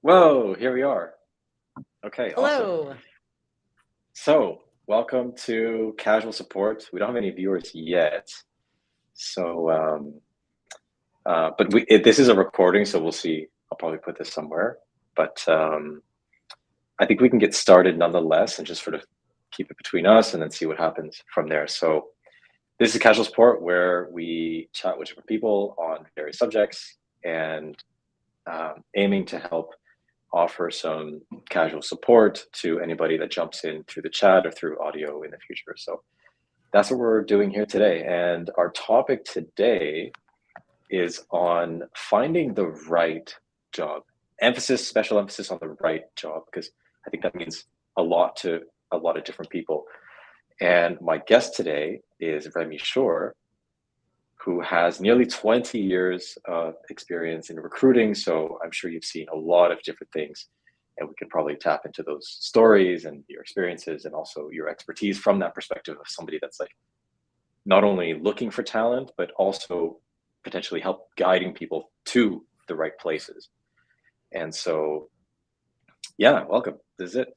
Whoa, here we are. Okay, awesome. Hello. So, welcome to Casual Support. We don't have any viewers yet. So, this is a recording, so we'll see. I'll probably put this somewhere. But I think we can get started nonetheless and just sort of keep it between us and then see what happens from there. So, this is Casual Support where we chat with different people on various subjects and aiming to help offer some casual support to anybody that jumps in through the chat or through audio in the future. So that's what we're doing here today. And our topic today is on finding the right job. Special emphasis on the right job, because I think that means a lot to a lot of different people. And my guest today is Remy Schor, who has nearly 20 years of experience in recruiting. So I'm sure you've seen a lot of different things, and we can probably tap into those stories and your experiences and also your expertise from that perspective of somebody that's like not only looking for talent, but also potentially help guiding people to the right places. And so, yeah, welcome. This is it.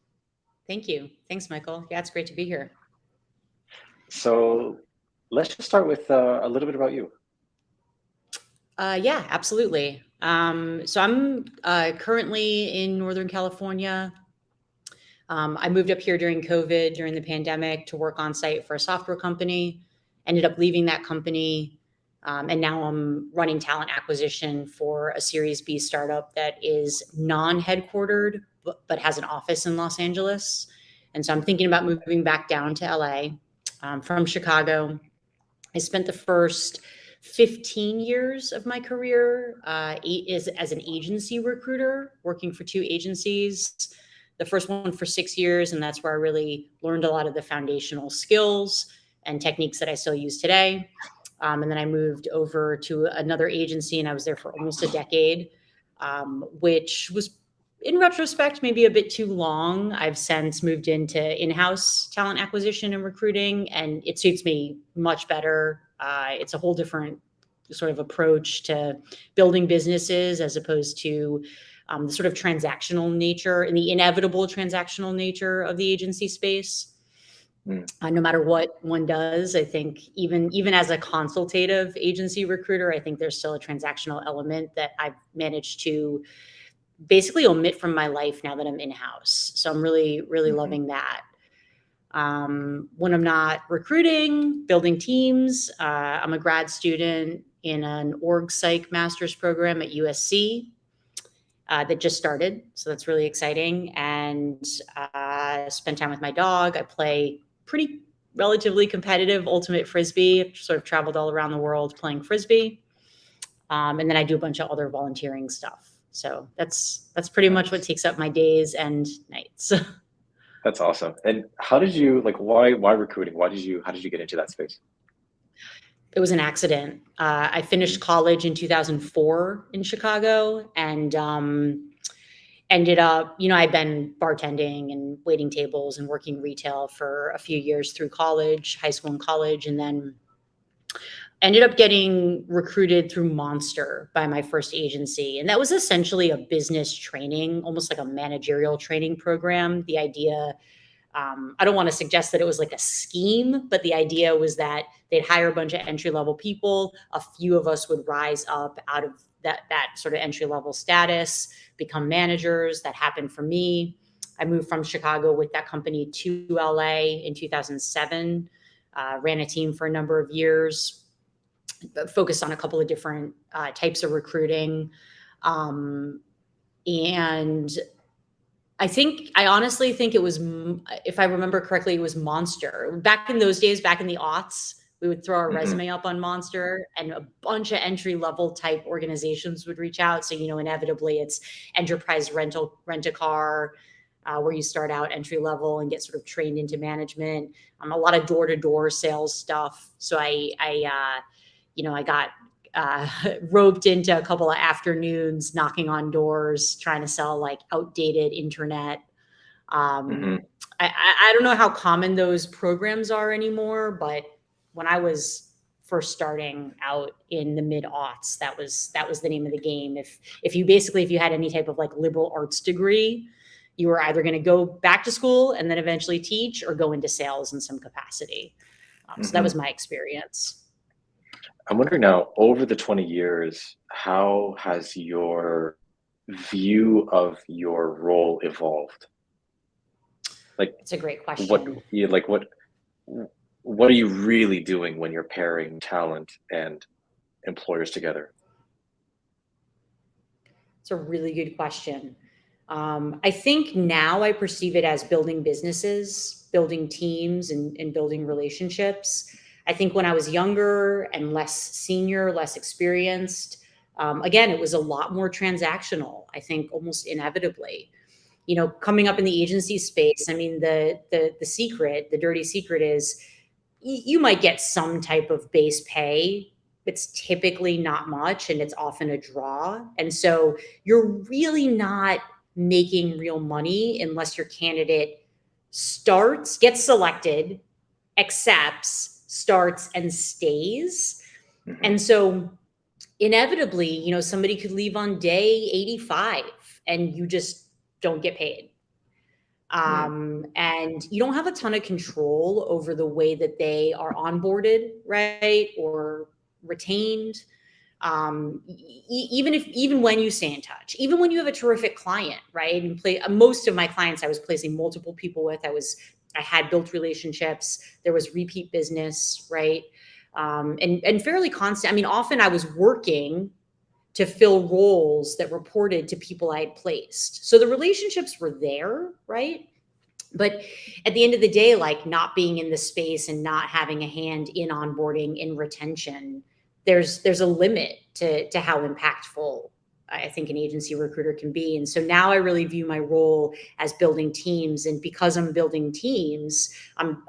Thank you. Thanks, Michael. Yeah, it's great to be here. So let's just start with a little bit about you. Yeah, absolutely. So I'm currently in Northern California. I moved up here during COVID, during the pandemic, to work on site for a software company. Ended up leaving that company. And now I'm running talent acquisition for a Series B startup that is non-headquartered, but has an office in Los Angeles. And so I'm thinking about moving back down to LA from Chicago. I spent the first 15 years of my career as an agency recruiter, working for 2 agencies. The first one for 6 years, and that's where I really learned a lot of the foundational skills and techniques that I still use today. And then I moved over to another agency, and I was there for almost a decade, which was, in retrospect, maybe a bit too long. I've since moved into in-house talent acquisition and recruiting, and it suits me much better. It's a whole different sort of approach to building businesses as opposed to the sort of transactional nature and the inevitable transactional nature of the agency space. No matter what one does, I think even as a consultative agency recruiter, I think there's still a transactional element that I've managed to basically omit from my life now that I'm in-house. So I'm really, really loving that. When I'm not recruiting, building teams, I'm a grad student in an org psych master's program at USC that just started. So that's really exciting. And spend time with my dog. I play pretty relatively competitive ultimate frisbee. I've sort of traveled all around the world playing frisbee. And then I do a bunch of other volunteering stuff. So that's pretty much what takes up my days and nights. That's awesome. And how did you why recruiting? How did you get into that space? It was an accident. I finished college in 2004 in Chicago and ended up, I'd been bartending and waiting tables and working retail for a few years through college, high school and college, and then ended up getting recruited through Monster by my first agency. And that was essentially a business training, almost like a managerial training program. The idea, I don't want to suggest that it was like a scheme, but the idea was that they'd hire a bunch of entry-level people. A few of us would rise up out of that sort of entry-level status, become managers. That happened for me. I moved from Chicago with that company to LA in 2007, ran a team for a number of years, focused on a couple of different types of recruiting. And I honestly think it was, if I remember correctly, it was Monster. Back in those days, back in the aughts, we would throw our resume up on Monster and a bunch of entry-level type organizations would reach out. So, inevitably it's enterprise rent-a-car, where you start out entry level and get sort of trained into management. A lot of door-to-door sales stuff. So I got roped into a couple of afternoons knocking on doors, trying to sell like outdated internet. I don't know how common those programs are anymore, but when I was first starting out in the mid-aughts. That was the name of the game. If you had any type of like liberal arts degree, you were either going to go back to school and then eventually teach, or go into sales in some capacity. So that Hmm. was my experience. I'm wondering now, over the 20 years, how has your view of your role evolved? Like It's a great what question. yeah, like what are you really doing when you're pairing talent and employers together? It's a really good question. I think now I perceive it as building businesses, building teams, and building relationships. I think when I was younger and less senior, less experienced, again, it was a lot more transactional. I think almost inevitably, coming up in the agency space. I mean, the secret, the dirty secret is you might get some type of base pay. It's typically not much, and it's often a draw. And so you're really not making real money unless your candidate gets selected, accepts, starts, and stays. Hmm. And so inevitably, somebody could leave on day 85 and you just don't get paid. Mm. And you don't have a ton of control over the way that they are onboarded, right, or retained. Even when you stay in touch, even when you have a terrific client, right, and most of my clients I was placing multiple people with. I had built relationships. There was repeat business, right, and fairly constant. I mean, often I was working to fill roles that reported to people I had placed. So the relationships were there, right? But at the end of the day, like, not being in the space and not having a hand in onboarding, in retention, there's a limit to how impactful I think an agency recruiter can be. And so now I really view my role as building teams. And because I'm building teams, I'm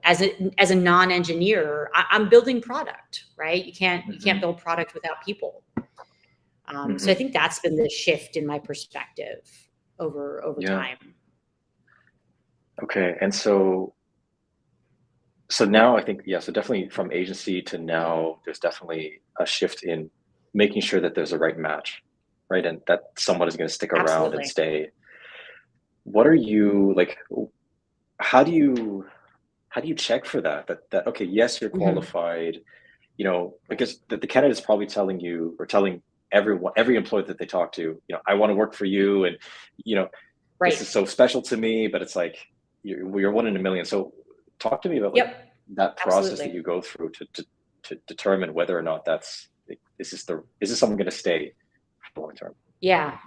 as a non-engineer, I'm building product, right? You can't Hmm. build product without people. So I Hmm. think that's been the shift in my perspective over Yeah. time. Okay. And so now I think, yeah, so definitely from agency to now, there's definitely a shift in making sure that there's a right match, right? And that someone is going to stick around and Absolutely. stay. What are you like? How do you how do you check for that? That okay, yes, you're Mhm. qualified, because the candidate's probably telling you or telling everyone, every employee that they talk to, I want to work for you, and you know, this Right. is so special to me, but it's like you're one in a million. So talk to me about like Yep. that process that Absolutely. you go through to determine whether or not that's like, is this someone going to stay for long term? Yeah.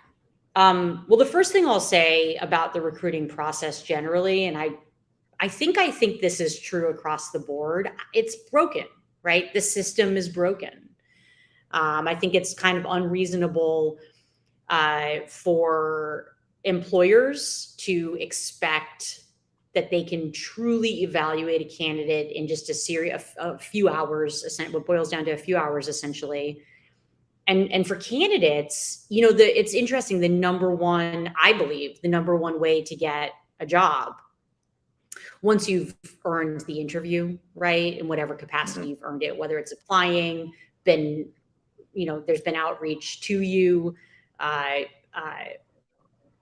Well, the first thing I'll say about the recruiting process generally, and I think this is true across the board, it's broken, right? The system is broken. I think it's kind of unreasonable for employers to expect that they can truly evaluate a candidate in just a few hours. What boils down to a few hours, essentially. And for candidates, it's interesting. I believe, the number one way to get a job, once you've earned the interview, right, in whatever capacity Hmm. you've earned it, whether it's applying, been there's been outreach to you, uh, uh,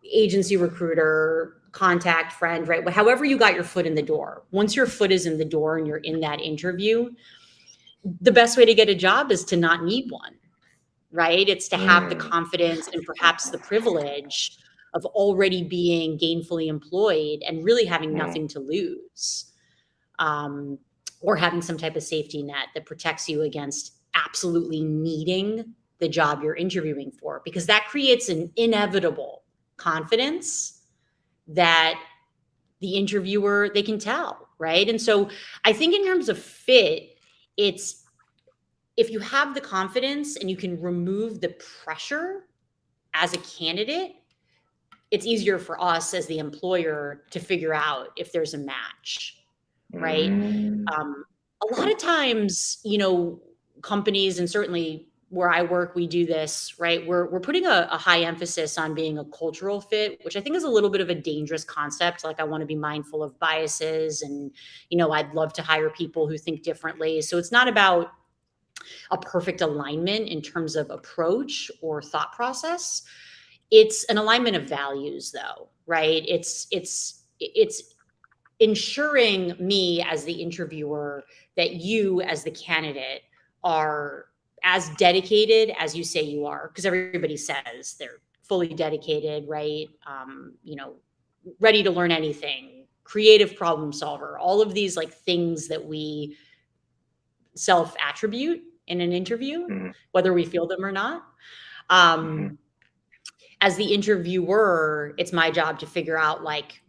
agency recruiter, contact, friend, right? However you got your foot in the door. Once your foot is in the door and you're in that interview, the best way to get a job is to not need one, right? It's to have the Mm. confidence and perhaps the privilege of already being gainfully employed and really having Mm. nothing to lose, um, or having some type of safety net that protects you against absolutely needing the job you're interviewing for, because that creates an inevitable confidence that the interviewer, they can tell, right? And so I think in terms of fit, it's, if you have the confidence and you can remove the pressure as a candidate, it's easier for us as the employer to figure out if there's a match, right? Mm. A lot of times, companies, and certainly where I work, we do this, right? We're putting a high emphasis on being a cultural fit, which I think is a little bit of a dangerous concept. Like I want to be mindful of biases and, I'd love to hire people who think differently. So it's not about a perfect alignment in terms of approach or thought process. It's an alignment of values though, right? It's ensuring me as the interviewer that you as the candidate are as dedicated as you say you are, because everybody says they're fully dedicated, right? Ready to learn anything, creative problem solver, all of these like things that we self attribute in an interview, Mhm. whether we feel them or not. Mhm. As the interviewer, it's my job to figure out like,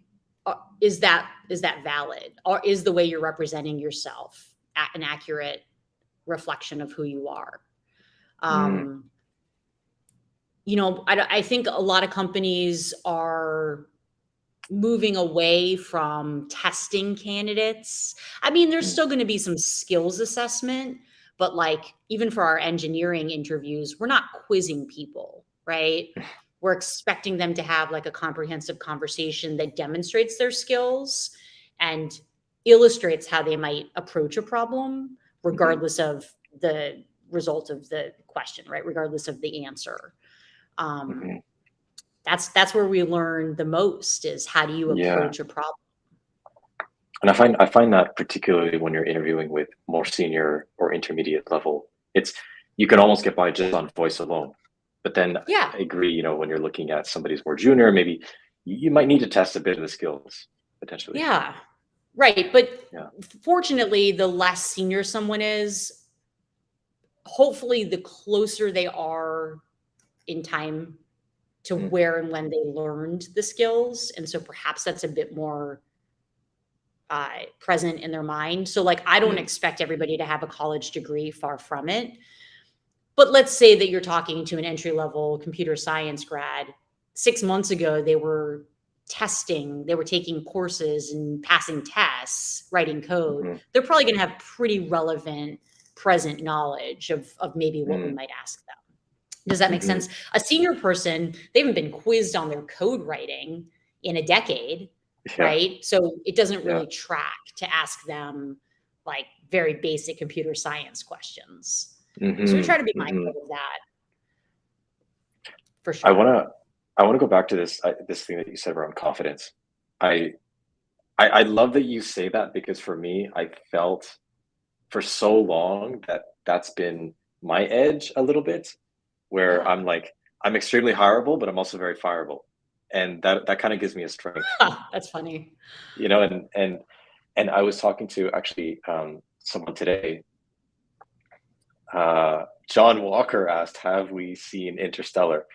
is that valid, or is the way you're representing yourself an accurate reflection of who you are? Mm. I think a lot of companies are moving away from testing candidates. I mean, there's Mm. still going to be some skills assessment, but like even for our engineering interviews, we're not quizzing people, right? We're expecting them to have like a comprehensive conversation that demonstrates their skills and illustrates how they might approach a problem, Mhm. regardless of the result of the question, right? Regardless of the answer. Um, Mhm. that's where we learn the most is how do you Yeah. approach a problem. And I find that particularly when you're interviewing with more senior or intermediate level, it's you can almost get by just on voice alone. But then Yeah, I agree, when you're looking at somebody's more junior, maybe you might need to test a bit of the skills potentially. yeah, right. But Yeah. fortunately, the less senior someone is, hopefully the closer they are in time to Mm. where and when they learned the skills, and so perhaps that's a bit more present in their mind. So like I don't Mm. expect everybody to have a college degree, far from it. But let's say that you're talking to an entry level computer science grad. 6 months ago, they were testing, they were taking courses and passing tests, writing code. Mhm. They're probably going to have pretty relevant present knowledge of maybe what we Mm. might ask them. Does that make Mhm. sense? A senior person, they haven't been quizzed on their code writing in a decade, Yeah. right? So it doesn't Yeah. really track to ask them like very basic computer science questions. So we try Mhm. to be Mhm. mindful of that for I sure. wanna I wanna go back to this thing that you said around confidence. I I love that you say that because for me, I felt for so long that that's been my edge a little bit, where Yeah. I'm like, I'm extremely hireable, but I'm also very fireable, and that kind of gives me a strength, That's funny. and I was talking to actually someone today. John Walker asked, "Have we seen Interstellar?"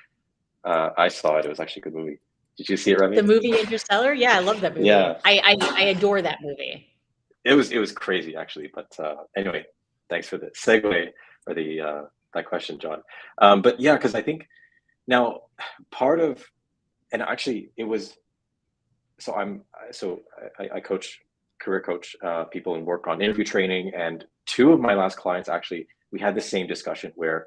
I saw it. It was actually a good movie. Did you see it, The Remy? movie Interstellar? Yeah, I love that movie. Yeah, I adore that movie. it was crazy actually. But anyway, thanks for the segue or the that question, John. But yeah, because I think now part of and actually it was so I coach career coach people and work on interview training, and two of my last clients actually we had the same discussion where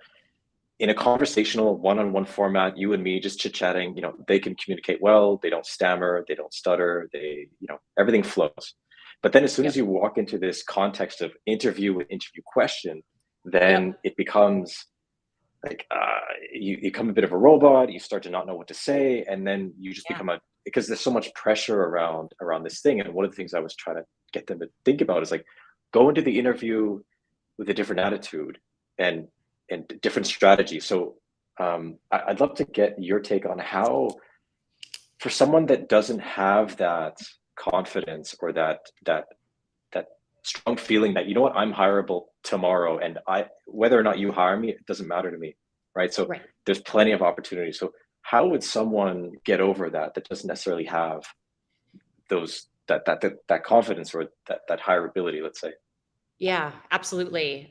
in a conversational one-on-one format, you and me just chit-chatting, they can communicate well, they don't stammer, they don't stutter, everything flows. But then as soon as Yep. you walk into this context of interview with interview question, Yep. then it becomes like you become a bit of a robot, you start to not know what to say, and then you just Yeah. become a because there's so much pressure around this thing. And one of the things I was trying to get them to think about is like go into the interview with a different attitude and different strategy. So I'd love to get your take on how, for someone that doesn't have that confidence or that strong feeling that what, I'm hireable tomorrow, and I whether or not you hire me, it doesn't matter to me, right? So Right. there's plenty of opportunities. So how would someone get over that doesn't necessarily have that confidence or that hireability, let's say? Yeah, absolutely.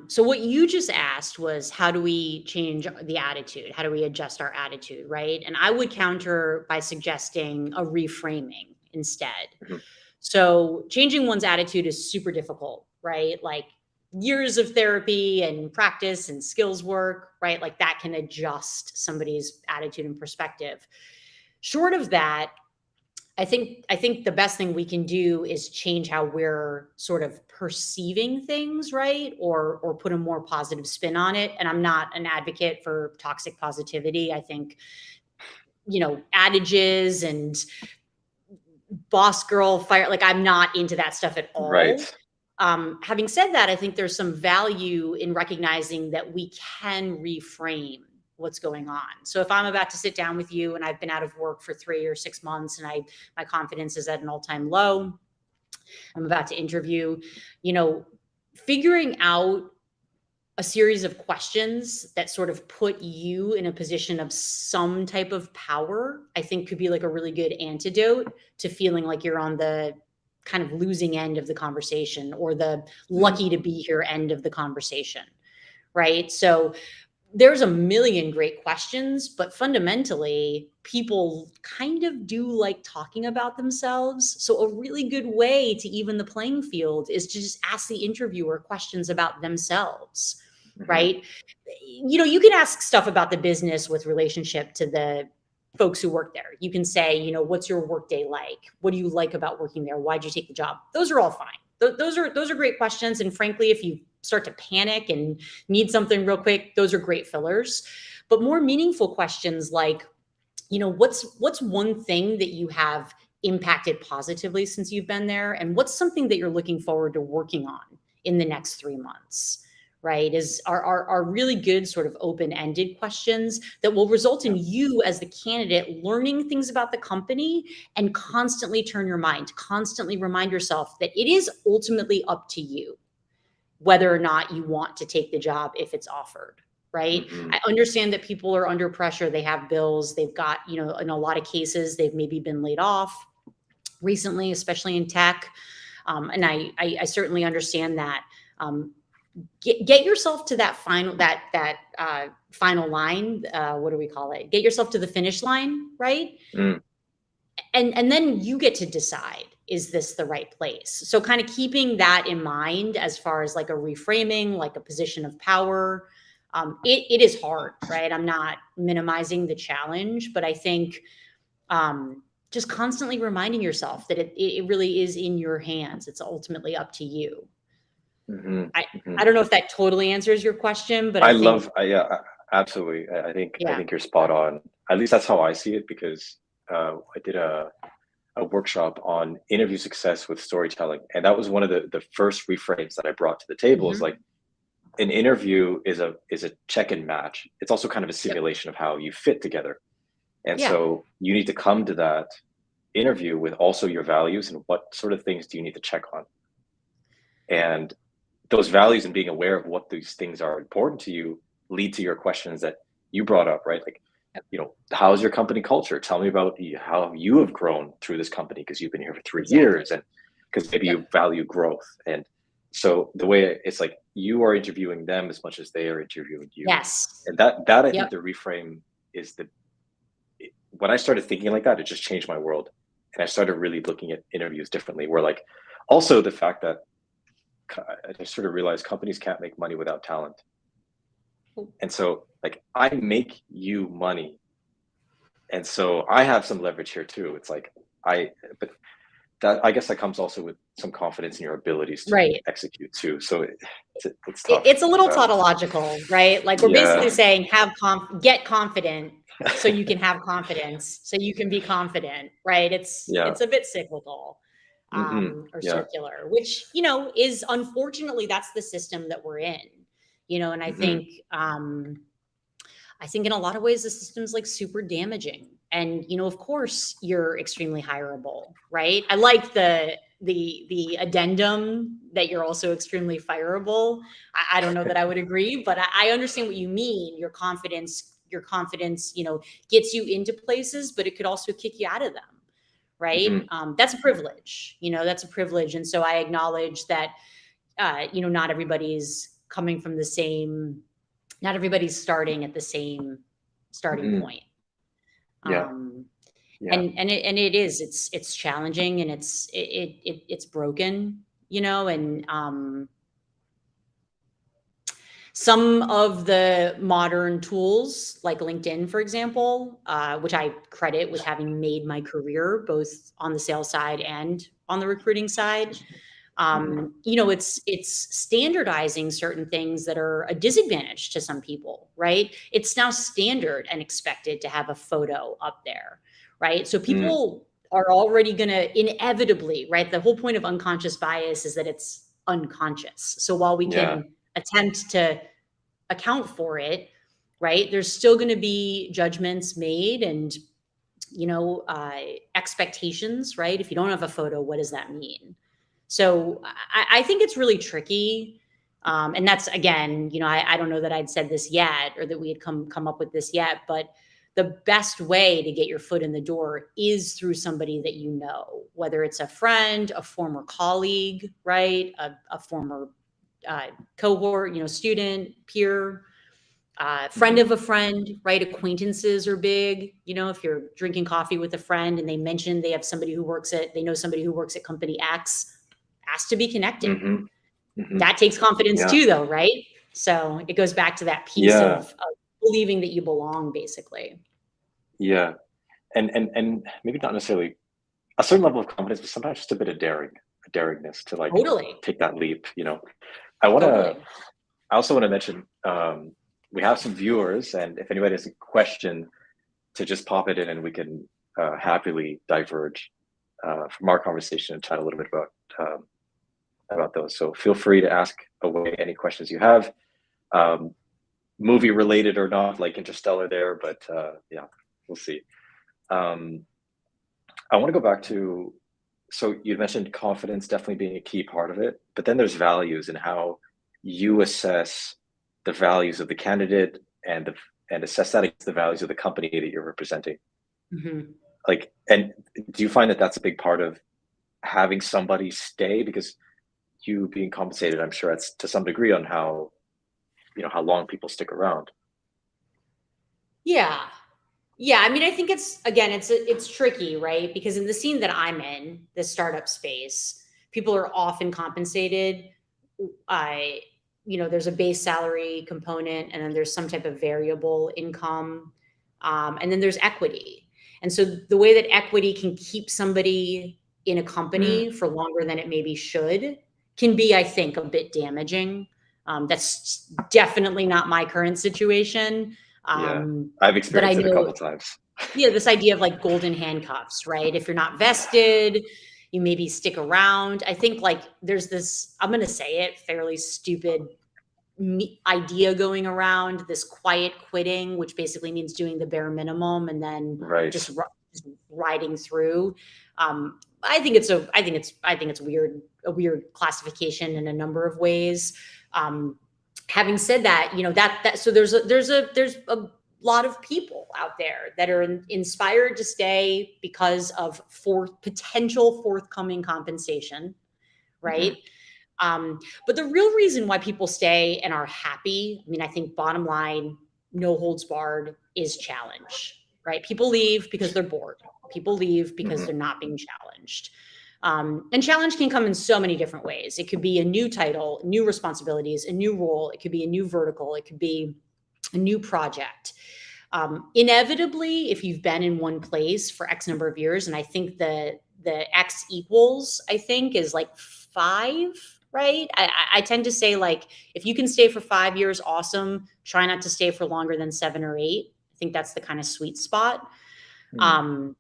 So what you just asked was how do we change the attitude? How do we adjust our attitude, right? And I would counter by suggesting a reframing instead. Mhm. So changing one's attitude is super difficult, right? Like years of therapy and practice and skills work, right? Like that can adjust somebody's attitude and perspective. Short of that, I think the best thing we can do is change how we're sort of perceiving things, right? Or put a more positive spin on it. And I'm not an advocate for toxic positivity. I think, adages and boss girl fire, like I'm not into that stuff at Right. all. Having said that, I think there's some value in recognizing that we can reframe what's going on. So if I'm about to sit down with you and I've been out of work for 3 or 6 months and my confidence is at an all-time low, I'm about to interview, figuring out a series of questions that sort of put you in a position of some type of power, I think could be like a really good antidote to feeling like you're on the kind of losing end of the conversation or the lucky to be here end of the conversation, right? So there's a million great questions, but fundamentally, people kind of do like talking about themselves. So a really good way to even the playing field is to just ask the interviewer questions about themselves, right? You can ask stuff about the business with relationship to the folks who work there. You can say, what's your workday like? What do you like about working there? Why'd you take the job? Those are all fine. Those are great questions. And frankly, if you start to panic and need something real quick, those are great fillers. But more meaningful questions like, what's one thing that you have impacted positively since you've been there? And what's something that you're looking forward to working on in the next 3 months? Right, are really good sort of open-ended questions that will result in you as the candidate learning things about the company and constantly turn your mind, constantly remind yourself that it is ultimately up to you whether or not you want to take the job if it's offered, right? I understand that people are under pressure. They have bills. They've got, in a lot of cases, they've maybe been laid off recently, especially in tech. And I certainly understand that. Get yourself to that final final line. What do we call it? Get yourself to the finish line, right? And then you get to decide, is this the right place? So kind of keeping that in mind as far as like a reframing, like a position of power. It is hard, right? I'm not minimizing the challenge, but I think just constantly reminding yourself that it really is in your hands. It's ultimately up to you. I don't know if that totally answers your question, but I think Yeah, absolutely. I think yeah. you're spot on. At least that's how I see it, because I did a workshop on interview success with storytelling, and that was one of the first reframes that I brought to the table. Is like, an interview is a check and match. It's also kind of a simulation of how you fit together, and so you need to come to that interview with also your values and what sort of things do you need to check on, and those values and being aware of what these things are important to you lead to your questions that you brought up, right? Like, how's your company culture? Tell me about how you have grown through this company, because you've been here for 3 years, and because maybe you value growth. And so the way it's like, you are interviewing them as much as they are interviewing you. Yes. And that I think the reframe is when I started thinking like that, it just changed my world. And I started really looking at interviews differently, where like, also the fact that I sort of realized companies can't make money without talent. And so like, I make you money. And so I have some leverage here too. It's like, but that, I guess that comes also with some confidence in your abilities to execute too. So it's tough. It's a little tautological, right? Like we're basically saying get confident so you can have confidence, so you can be confident, right? It's a bit cyclical. Or circular, which, is unfortunately, that's the system that we're in, and I think in a lot of ways, the system's like super damaging. And, of course you're extremely hireable, right? I like the addendum that you're also extremely fireable. I don't know that I would agree, but I understand what you mean. Your confidence, gets you into places, but it could also kick you out of them. Right. That's a privilege, that's a privilege. And so I acknowledge that, not everybody's coming from not everybody's starting at the same starting point. And it is, it's challenging, and it's broken, and Some of the modern tools, like LinkedIn, for example, which I credit with having made my career both on the sales side and on the recruiting side, it's standardizing certain things that are a disadvantage to some people, right? It's now standard and expected to have a photo up there, right? So Mm, people are already going to inevitably, right? The whole point of unconscious bias is that it's unconscious. So while we yeah. can attempt to account for it, right, there's still going to be judgments made and expectations, right? If you don't have a photo, what does that mean? So I think it's really tricky. And that's, again, I don't know that I'd said this yet or that we had come up with this yet, but the best way to get your foot in the door is through somebody that you know, whether it's a friend, a former colleague, right? A former cohort, student, peer, friend Hmm. of a friend, right? Acquaintances are big. If you're drinking coffee with a friend and they mention they know somebody who works at company X, ask to be connected. Hmm. Hmm. That takes confidence Yeah. too, though, right? So it goes back to that piece Yeah. of believing that you belong, basically. Yeah. And maybe not necessarily a certain level of confidence, but sometimes just a bit of daringness to like Totally. take that leap. I want to. Totally. I also want to mention we have some viewers, and if anybody has a question, to just pop it in, and we can happily diverge from our conversation and chat a little bit about those. So feel free to ask away any questions you have, um, movie related or not, like Interstellar there, but yeah, we'll see. Um, I want to go back to, so you mentioned confidence definitely being a key part of it, but then there's values and how you assess the values of the candidate and assess that against the values of the company that you're representing. Mhm. Like, and do you find that that's a big part of having somebody stay because you being compensated, I'm sure it's to some degree on how long people stick around. Yeah. Yeah, I mean, I think it's tricky, right? Because in the scene that I'm in, the startup space, people are often compensated. I, there's a base salary component, and then there's some type of variable income, and then there's equity. And so the way that equity can keep somebody in a Mm, company for longer than it maybe should can be, I think, a bit damaging. That's definitely not my current situation. yeah, Um, I've but I experienced it a know, couple times. yeah, this idea of like golden handcuffs, right? If you're not vested, you maybe stick around. I think like there's this, I'm going to say it, fairly stupid idea going around, this quiet quitting, which basically means doing the bare minimum and then Right. just riding through. I think it's weird, a weird classification in a number of ways. Um, Having said that, so there's a lot of people out there that are inspired to stay because of potential forthcoming compensation, Hmm. right? But the real reason why people stay and are happy, I mean, I think bottom line, no holds barred, is challenge, right? People leave because they're bored. People leave because Hmm. they're not being challenged. And challenge can come in so many different ways. It could be a new title, new responsibilities, a new role. It could be a new vertical. It could be a new project. Inevitably, if you've been in one place for X number of years, and I think the X equals, I think, is like 5, right? I tend to say like if you can stay for 5 years, awesome. Try not to stay for longer than 7 or 8. I think that's the kind of sweet spot. Hmm. Um,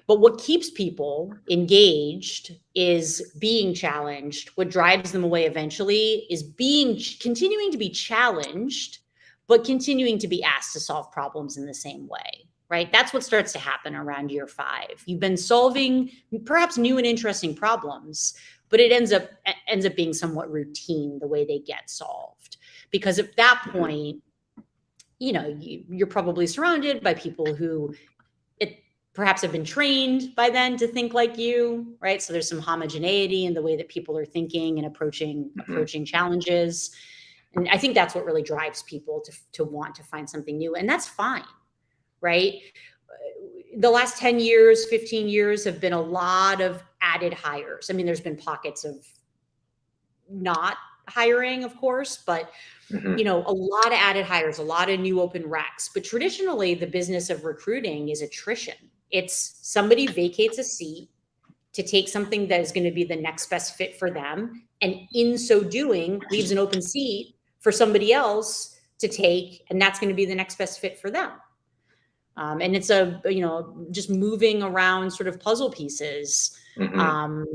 but what keeps people engaged is being challenged. What drives them away eventually is continuing to be challenged, but continuing to be asked to solve problems in the same way. Right? That's what starts to happen around year 5. You've been solving perhaps new and interesting problems, but it ends up being somewhat routine the way they get solved. Because at that Hmm. point, you're probably surrounded by people who it perhaps have been trained by then to think like you, right? So there's some homogeneity in the way that people are thinking and approaching Hmm. approaching challenges. And I think that's what really drives people to want to find something new. And that's fine, right? The last 10 years, 15 years have been a lot of added hires. I mean, there's been pockets of not hiring, of course, but Hmm. a lot of added hires, a lot of new open recs. But traditionally, the business of recruiting is attrition. It's somebody vacates a seat to take something that is going to be the next best fit for them, and in so doing, leaves an open seat for somebody else to take, and that's going to be the next best fit for them. And it's just moving around sort of puzzle pieces. Hmm. Um,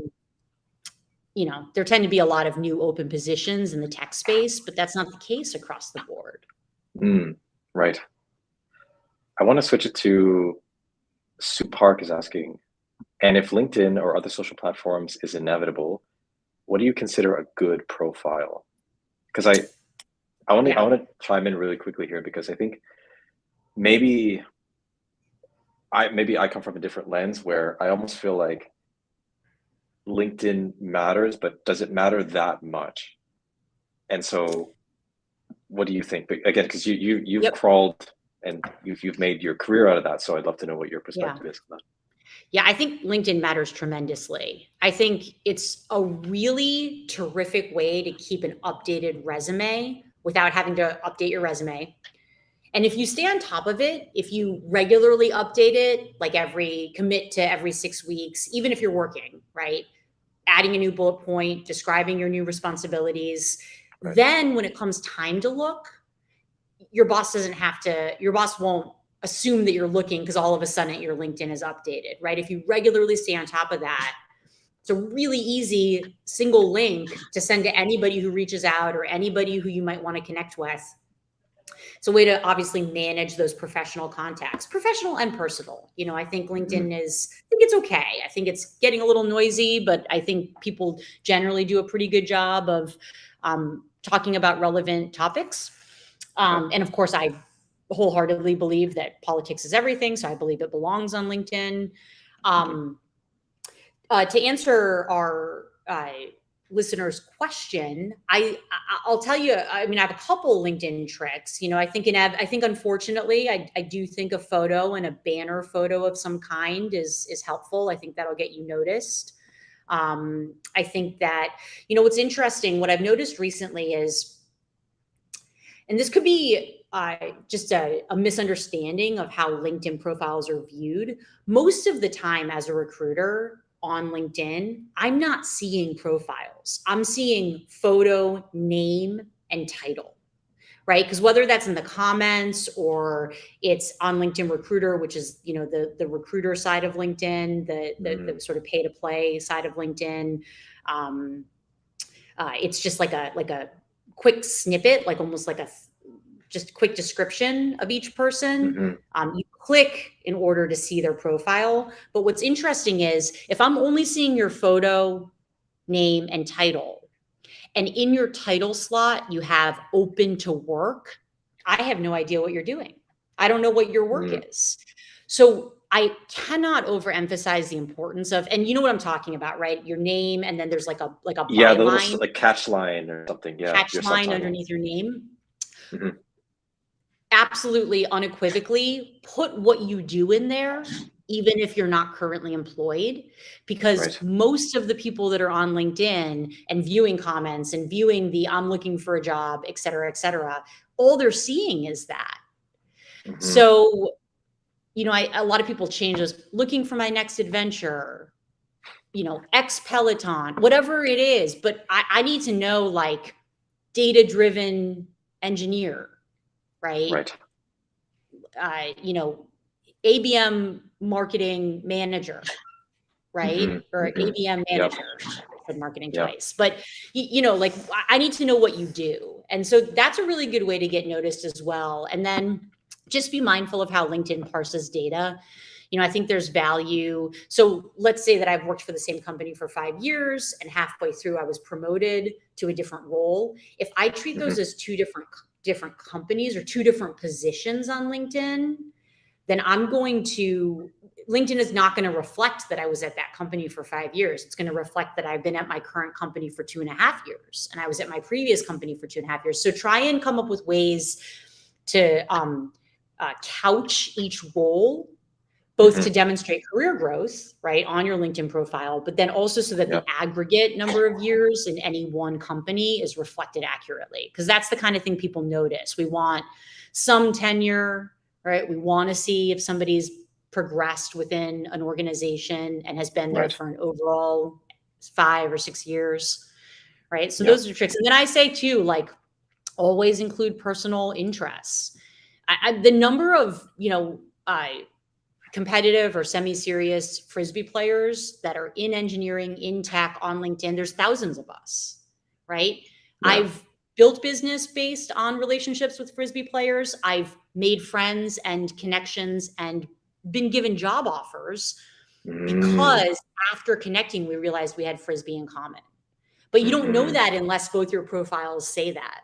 there tend to be a lot of new open positions in the tech space, but that's not the case across the board. Mm, right. I want to switch it to Sue Park is asking, and if LinkedIn or other social platforms is inevitable, what do you consider a good profile? Because I Yeah. want to chime in really quickly here because I think maybe maybe I come from a different lens where I almost feel like LinkedIn matters, but does it matter that much? And so what do you think? But again, because you've Yep. crawled and you've made your career out of that, so I'd love to know what your Yeah. perspective is on that. Yeah, I think LinkedIn matters tremendously. I think it's a really terrific way to keep an updated resume without having to update your resume. And if you stay on top of it, if you regularly update it, like commit to every 6 weeks, even if you're working, right? Adding a new bullet point, describing your new responsibilities, Right. then when it comes time to look, your boss won't assume that you're looking because all of a sudden your LinkedIn is updated, right? If you regularly stay on top of that, it's a really easy single link to send to anybody who reaches out or anybody who you might want to connect with. It's a way to obviously manage those professional contacts, professional and personal. I think Hmm. I think it's okay. I think it's getting a little noisy, but I think people generally do a pretty good job of talking about relevant topics. Right. And of course, I wholeheartedly believe that politics is everything. So I believe it belongs on LinkedIn. Hmm. Um, to answer our listener's question, I'll tell you. I mean, I have a couple LinkedIn tricks. I think unfortunately, I do think a photo and a banner photo of some kind is helpful. I think that'll get you noticed. I think that what's interesting. What I've noticed recently is, and this could be just a misunderstanding of how LinkedIn profiles are viewed. Most of the time, as a recruiter on LinkedIn, I'm not seeing profiles. I'm seeing photo, name, and title, right? Because whether that's in the comments or it's on LinkedIn Recruiter, which is the recruiter side of LinkedIn, the sort of pay to play side of LinkedIn. Um, it's just like a quick snippet, like almost like a just quick description of each person. Hmm. You click in order to see their profile. But what's interesting is if I'm only seeing your photo, name, and title, and in your title slot, you have open to work, I have no idea what you're doing. I don't know what your work Mm. is. So I cannot overemphasize the importance of, and you know what I'm talking about, right? Your name, and then there's like a Yeah, the little byline, like catch line or something. Yeah, catch your line subtitle. underneath your name. Hmm. Absolutely, unequivocally, put what you do in there, even if you're not currently employed, because Right. most of the people that are on LinkedIn and viewing comments and viewing the I'm looking for a job, et cetera, all they're seeing is that. Hmm. So, a lot of people change those, looking for my next adventure, ex Peloton, whatever it is. But I need to know, like, data driven engineer, right? Right. You know, ABM marketing manager, Hmm. right? Or Hmm. ABM Yep. manager. I said marketing Yep. twice, but like I need to know what you do. And so that's a really good way to get noticed as well. And then just be mindful of how LinkedIn parses data. I think there's value. So let's say that I've worked for the same company for 5 years and halfway through I was promoted to a different role. If I treat Hmm. those as two different companies or two different positions on LinkedIn, then LinkedIn is not going to reflect that I was at that company for 5 years. It's going to reflect that I've been at my current company for 2.5 years and I was at my previous company for 2.5 years. So try and come up with ways to couch each role both to Hmm. demonstrate career growth, right, on your LinkedIn profile, but then also so that the Yeah. aggregate number of years in any one company is reflected accurately. Because that's the kind of thing people notice. We want some tenure, right? We want to see if somebody's progressed within an organization and has been there Right. for an overall 5 or 6 years, right? So Yeah. those are tricks. And then I say too, like, always include personal interests. The number of, competitive or semi-serious frisbee players that are in engineering, in tech, on LinkedIn, there's thousands of us, right? Yeah. I've built business based on relationships with frisbee players. I've made friends and connections and been given job offers Mm. because after connecting, we realized we had frisbee in common. But you don't know Hmm. that unless both your profiles say that,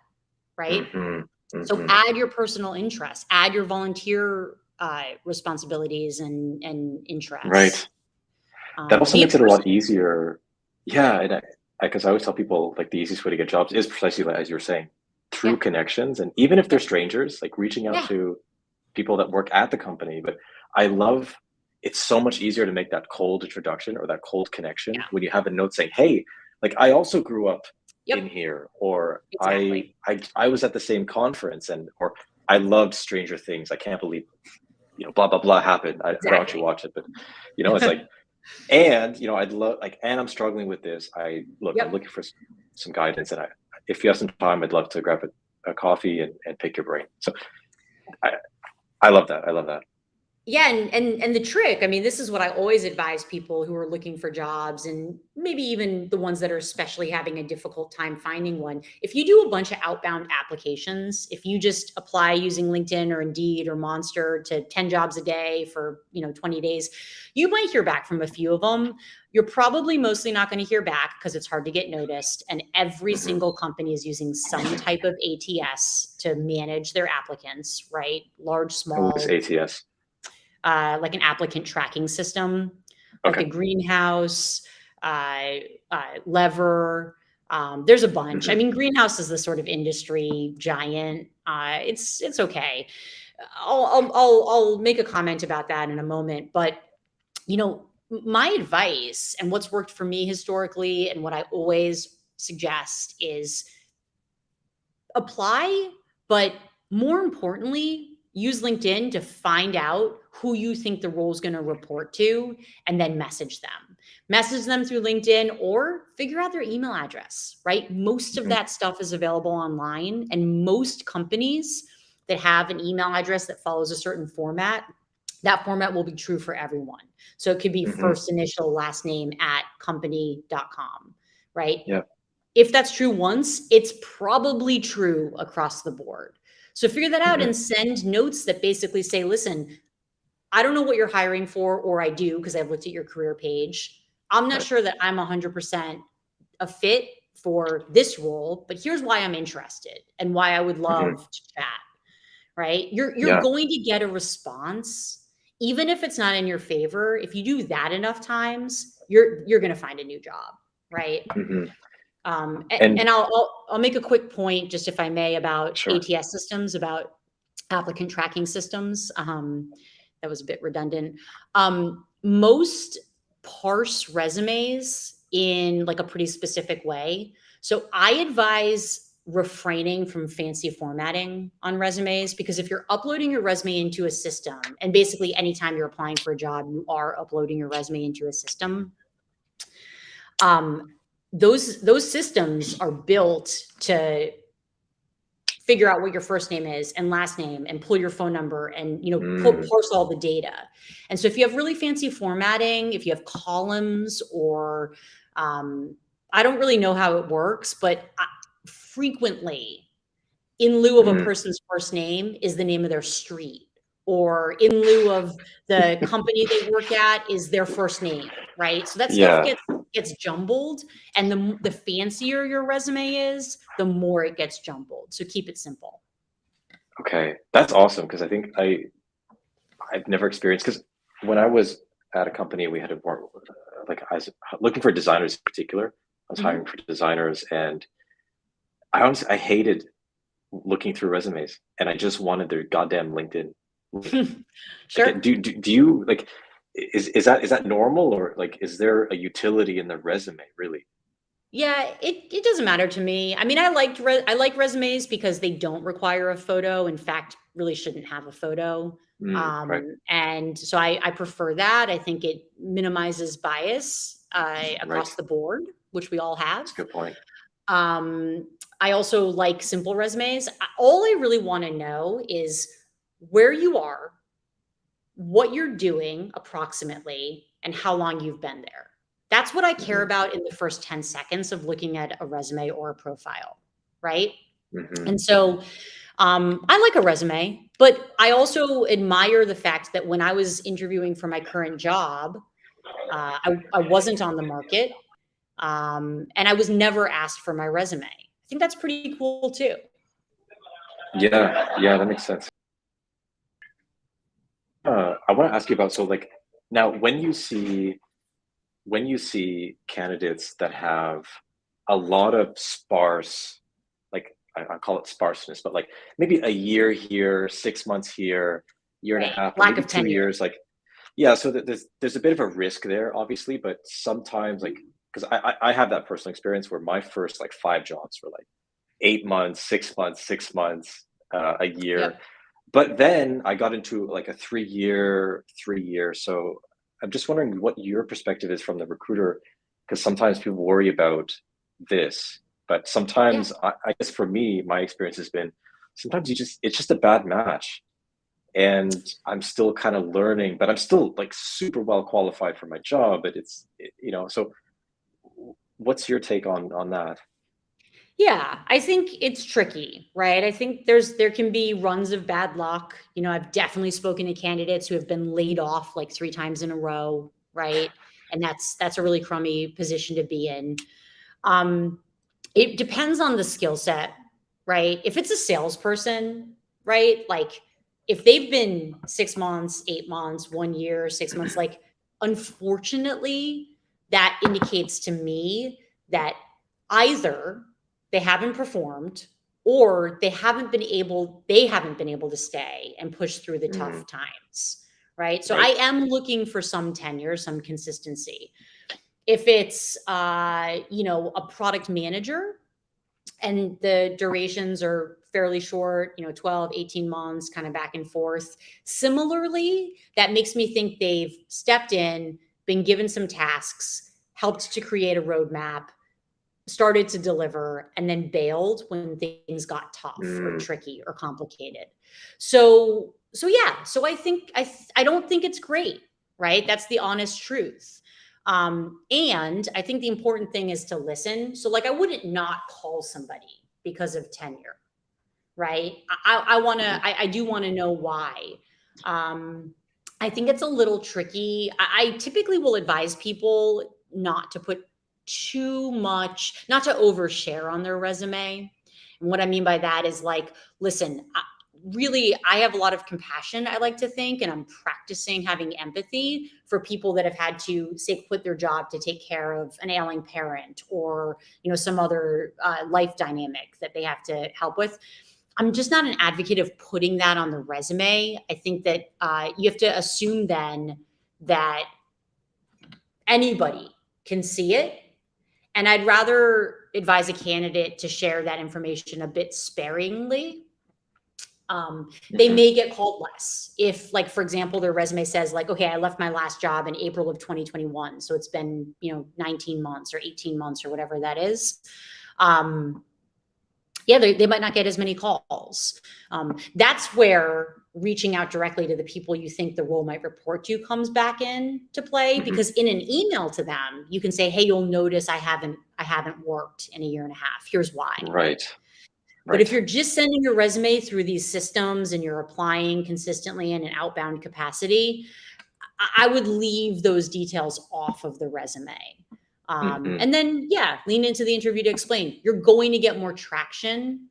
right? Hmm. So Hmm. add your personal interests, add your volunteer responsibilities and interests. Right. That also Be a makes it a lot person. easier. Yeah, and because I always tell people like the easiest way to get jobs is precisely like, as you're saying, through Yeah. connections, and even if they're Yep. strangers, like reaching out Yeah. to people that work at the company. But I love it's so much easier to make that cold introduction or that cold connection Yeah. when you have a note saying, "Hey, like I also grew up in Yep. here," or Exactly. I was at the same conference," and or "I loved Stranger Things. I can't believe blah blah blah happened. I don't actually Exactly. watch it, but it's like and I'd love like, and I'm struggling with this. I'm Yep. looking for some guidance, and if you have some time, I'd love to grab a coffee and pick your brain. So I, I love that. I love that. Yeah, and the trick, I mean, this is what I always advise people who are looking for jobs and maybe even the ones that are especially having a difficult time finding one. If you do a bunch of outbound applications, if you just apply using LinkedIn or Indeed or Monster to 10 jobs a day for, 20 days, you might hear back from a few of them. You're probably mostly not going to hear back because it's hard to get noticed. And every Hmm. single company is using some type of ATS to manage their applicants, right? Large, What is small, ATS? like an applicant tracking system, like Okay. a greenhouse, uh, lever. There's a bunch. I Hmm. mean, greenhouse is the sort of industry giant. It's okay. I'll make a comment about that in a moment. But my advice and what's worked for me historically, and what I always suggest is apply, but more importantly, use LinkedIn to find out who you think the role is going to report to and then message them. Message them through LinkedIn or figure out their email address, right? Most of Hmm. that stuff is available online, and most companies that have an email address that follows a certain format, that format will be true for everyone. So it could be Hmm. first initial last name at company.com, right? Yeah. If that's true once, it's probably true across the board. So figure that out Hmm. and send notes that basically say, listen, I don't know what you're hiring for, or I do because I've looked at your career page. I'm not Right. sure that I'm 100% a fit for this role, but here's why I'm interested and why I would Hmm. love to chat, right? You're Yeah. going to get a response even if it's not in your favor. If you do that enough times, you're going to find a new job, right? Hmm. And And I'll make a quick point, just if I may, about sure. ATS systems, about applicant tracking systems. That was a bit redundant. Most parse resumes in like a pretty specific way. So I advise refraining from fancy formatting on resumes, because if you're uploading your resume into a system, and basically anytime you're applying for a job, you are uploading your resume into a system. Um, those systems are built to figure out what your first name is and last name and pull your phone number and Mm. parse all the data. And so if you have really fancy formatting, if you have columns, or I don't really know how it works, but frequently in lieu of a Mm. person's first name is the name of their street, or in lieu of the company they work at is their first name, right? So that stuff Yeah. gets jumbled, and the fancier your resume is, the more it gets jumbled. So keep it simple. Okay. That's awesome because I think I've never experienced because when I was at a company, we had a more like I was looking for designers in particular. I was hiring Mhm. for designers, and I hated looking through resumes, and I just wanted their goddamn LinkedIn. Like, Sure. do you like? is that normal, or like is there a utility in the resume really? Yeah, it doesn't matter to me. I mean, I like resumes because they don't require a photo. In fact, really shouldn't have a photo. Right. And so I prefer that. I think it minimizes bias Right. across the board, which we all have. That's a good point. Um, I also like simple resumes. All I really want to know is where you are, what you're doing approximately, and how long you've been there. That's what I care Hmm. about in the first 10 seconds of looking at a resume or a profile, right? Hmm. And so I like a resume, but I also admire the fact that when I was interviewing for my current job, I wasn't on the market, and I was never asked for my resume. I think that's pretty cool too. Yeah, yeah, that makes sense. I want to ask you about, so like, now when you see candidates that have a lot of sparse, like I call it sparseness, but like maybe a year here, 6 months here, year and a Right. half, or Lack maybe of two tenure. years, like, yeah. So that there's a bit of a risk there, obviously, but sometimes, like, because I have that personal experience where my first like 5 jobs were like 8 months, 6 months, 6 months, a year, Yep. but then I got into like a 3 year. So I'm just wondering what your perspective is from the recruiter, because sometimes people worry about this, but Yeah. sometimes I guess for me, my experience has been sometimes it's just a bad match, and I'm still kind of learning, but I'm still like super well qualified for my job. But so what's your take on that? Yeah, I think it's tricky, right? I think there can be runs of bad luck. I've definitely spoken to candidates who have been laid off like 3 times in a row, right? And that's a really crummy position to be in. Um, it depends on the skill set, right? If it's a salesperson, right? Like if they've been 6 months, 8 months, 1 year, 6 months, like unfortunately, that indicates to me that either they haven't performed or they haven't been able to stay and push through the Mm, tough times, right? So I right. am looking for some tenure, some consistency. If it's a product manager and the durations are fairly short, 12, 18 months, kind of back and forth. Similarly, that makes me think they've stepped in, been given some tasks, helped to create a roadmap, started to deliver, and then bailed when things got tough or Mm, tricky or complicated. So yeah, so I don't think it's great, right? That's the honest truth. And I think the important thing is to listen. So like I wouldn't not call somebody because of tenure, right? mhm. I do want to know why. Um, I think it's a little tricky. I typically will advise people not to put too much, not to overshare on their resume. And what I mean by that is like, listen, really, I have a lot of compassion, I like to think, and I'm practicing having empathy for people that have had to, say, quit their job to take care of an ailing parent or, some other life dynamic that they have to help with. I'm just not an advocate of putting that on the resume. I think that you have to assume then that anybody can see it. And I'd rather advise a candidate to share that information a bit sparingly. They Mhm. may get called less if, like, for example, their resume says, like, okay, I left my last job in April of 2021. So it's been, 19 months or 18 months or whatever that is. Um, yeah, they might not get as many calls. That's where reaching out directly to the people you think the role might report to comes back in to play, Mhm. because in an email to them, you can say, hey, you'll notice I haven't worked in a year and a half. Here's why. Right. But if Right. you're just sending your resume through these systems and you're applying consistently in an outbound capacity, I would leave those details off of the resume. Mhm. And then, yeah, lean into the interview to explain. You're going to get more traction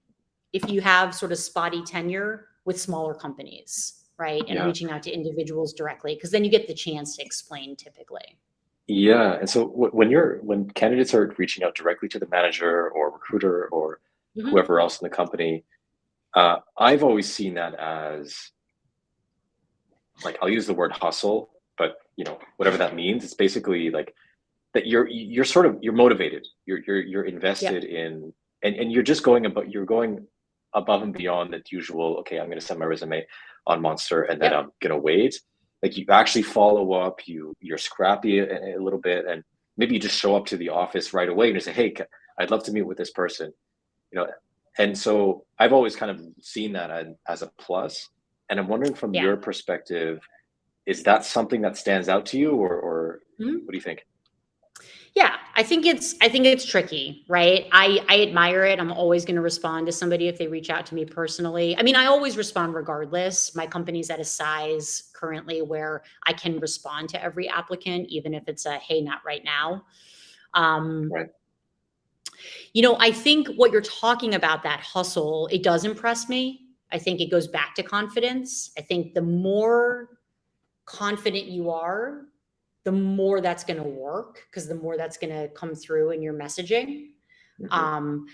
if you have sort of spotty tenure with smaller companies, right? And Yeah. reaching out to individuals directly, because then you get the chance to explain typically. Yeah. And so when candidates are reaching out directly to the manager or recruiter or Mhm. whoever else in the company, I've always seen that as, like, I'll use the word hustle. but whatever that means, it's basically like that you're motivated, you're invested Yep. in, and you're going above and beyond the usual, okay, I'm going to send my resume on Monster and then Yep. I'm going to wait. Like you actually follow up, you're scrappy a little bit, and maybe you just show up to the office right away and you say, hey, I'd love to meet with this person, you know. And so I've always kind of seen that as a plus, and I'm wondering from Yeah. your perspective, is that something that stands out to you, or Mhm. what do you think? Yeah, I think it's tricky, right? I admire it. I'm always going to respond to somebody if they reach out to me personally. I mean, I always respond regardless. My company's at a size currently where I can respond to every applicant, even if it's a hey, not right now. Um, Right. I think what you're talking about, that hustle, it does impress me. I think it goes back to confidence. I think the more confident you are, the more that's going to work because the more that's going to come through in your messaging. Hmm. Um,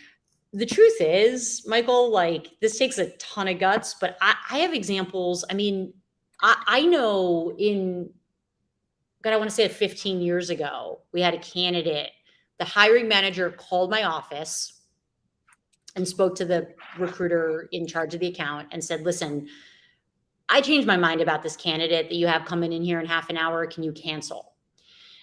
the truth is, Michael, like this takes a ton of guts, but I have examples. I mean, I know God, I want to say 15 years ago, we had a candidate. The hiring manager called my office and spoke to the recruiter in charge of the account and said, listen, I changed my mind about this candidate that you have coming in here in half an hour. Can you cancel?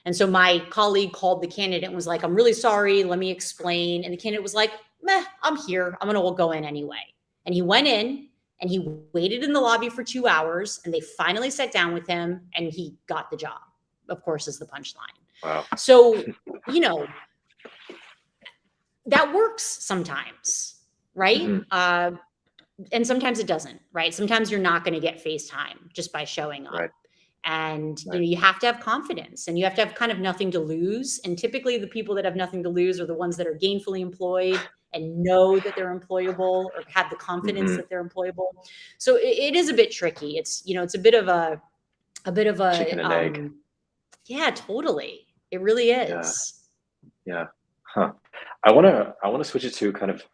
And so my colleague called the candidate and was like, I'm really sorry. Let me explain. And the candidate was like, meh, I'm here. I'm going to go in anyway. And he went in and he waited in the lobby for 2 hours and they finally sat down with him and he got the job, of course, is the punchline. Wow. So, you know, that works sometimes, right? Hmm. And sometimes it doesn't, right? Sometimes you're not going to get FaceTime just by showing up. Right. And Right. you have to have confidence and you have to have kind of nothing to lose. And typically the people that have nothing to lose are the ones that are gainfully employed and know that they're employable or have the confidence Hmm. that they're employable. So it is a bit tricky. It's a bit of a Chicken and egg. yeah, totally. It really Yeah. is. Yeah. Huh. I want to switch it to kind of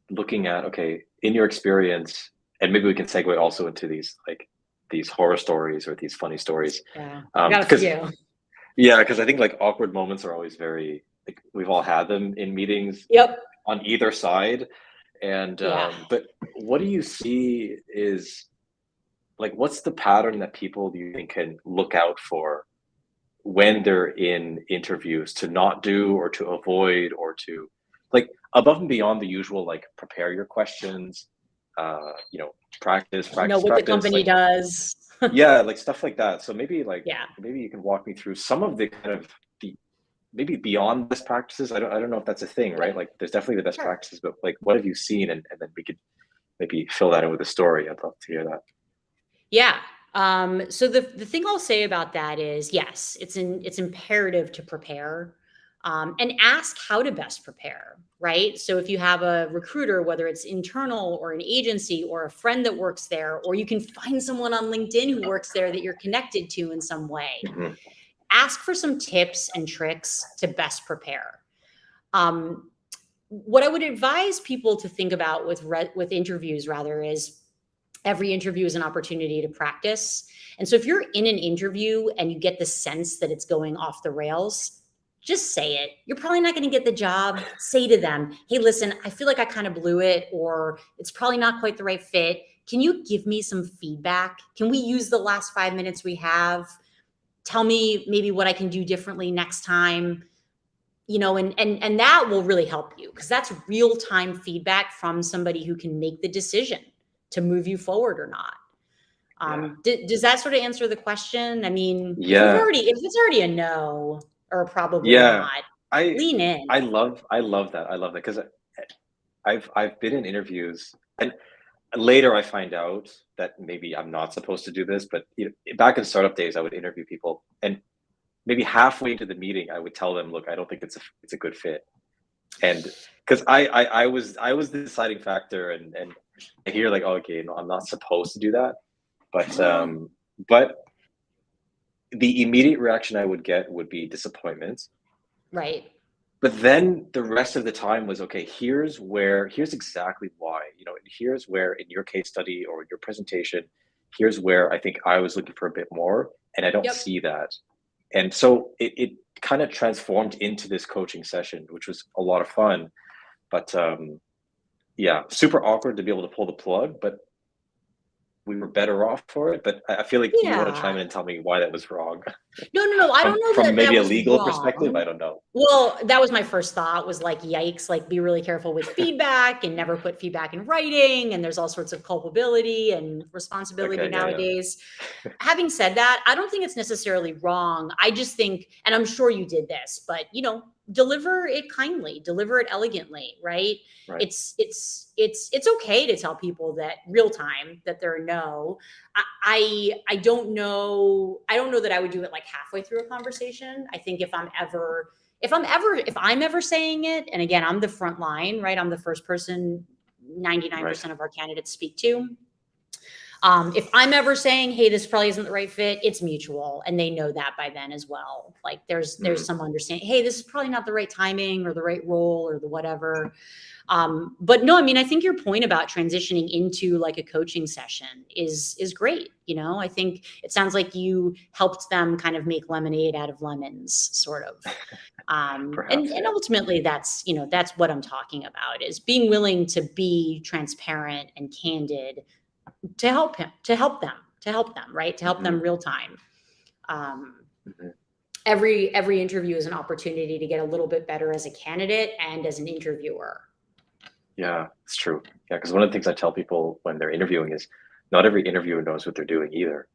looking at, okay, in your experience, and maybe we can segue also into these horror stories or these funny stories. Yeah. I got a Because few. yeah, because I think like awkward moments are always very, like, we've all had them in meetings Yep. on either side. And Yeah. but what do you see is, like, what's the pattern that people, do you think, can look out for when they're in interviews to not do or to avoid, or to, like, above and beyond the usual, like, prepare your questions, you know, practice, Know practice, what the practice, company like, does. yeah, like stuff like that. So Yeah. maybe you can walk me through some of the kind of the, maybe beyond best practices. I don't know if that's a thing, right? Yep. Like there's definitely the best Sure. practices, but like what have you seen, and then we could maybe fill that in with a story. I'd love to hear that. Yeah. So the thing I'll say about that is, yes, it's imperative to prepare, and ask how to best prepare. Right. So if you have a recruiter, whether it's internal or an agency or a friend that works there, or you can find someone on LinkedIn who works there that you're connected to in some way, Hmm. ask for some tips and tricks to best prepare. Um, what I would advise people to think about with interviews rather is every interview is an opportunity to practice. And so if you're in an interview and you get the sense that it's going off the rails, just say it. You're probably not going to get the job. Say to them, hey, listen, I feel like I kind of blew it, or it's probably not quite the right fit. Can you give me some feedback? Can we use the last 5 minutes we have? Tell me maybe what I can do differently next time. And that will really help you because that's real time feedback from somebody who can make the decision to move you forward or not. Yeah. Does that sort of answer the question? I mean, Yeah. if it's already a no or probably Yeah. not, I lean in. I love that. I love that because I've been in interviews, and later I find out that maybe I'm not supposed to do this, but back in startup days, I would interview people, and maybe halfway into the meeting, I would tell them, "Look, I don't think it's a good fit," and because I was the deciding factor, and I hear like, oh, okay, no, I'm not supposed to do that, but Well, but the immediate reaction I would get would be disappointment. right. But then the rest of the time was, okay, here's exactly why, and here's where in your case study or your presentation, here's where I think I was looking for a bit more. and I don't Yep. see that. And so it kind of transformed into this coaching session, which was a lot of fun. But yeah, super awkward to be able to pull the plug, but we were better off for it. But I feel like you want to chime Yeah. in and tell me why that was wrong. No, no, no, I don't know From that maybe that a was legal perspective, I wrong. don't know. Well, that was my first thought was like, yikes, like be really careful with feedback and never put feedback in writing. And there's all sorts of culpability and responsibility Okay, yeah, nowadays. Having said that, I don't think it's necessarily wrong. I just think, and I'm sure you did this, but deliver it kindly, deliver it elegantly, right? right. It's okay to tell people that real time that they're a no. I don't know. I don't know that I would do it like halfway through a conversation. I think if I'm ever saying it, and again, I'm the front line, right? I'm the first person Right. 99% of our candidates speak to. If I'm ever saying, hey, this probably isn't the right fit, it's mutual. And they know that by then as well. Like there's Mm, some understanding, hey, this is probably not the right timing or the right role or the whatever. But no, I mean, I think your point about transitioning into like a coaching session is great. I think it sounds like you helped them kind of make lemonade out of lemons, sort of. And perhaps, and yeah. ultimately, that's what I'm talking about is being willing to be transparent and candid to help him, to help them, right? To help Hmm. them real time. Um, Hmm. every interview is an opportunity to get a little bit better as a candidate and as an interviewer. Yeah, it's true. Yeah, because one of the things I tell people when they're interviewing is not every interviewer knows what they're doing either.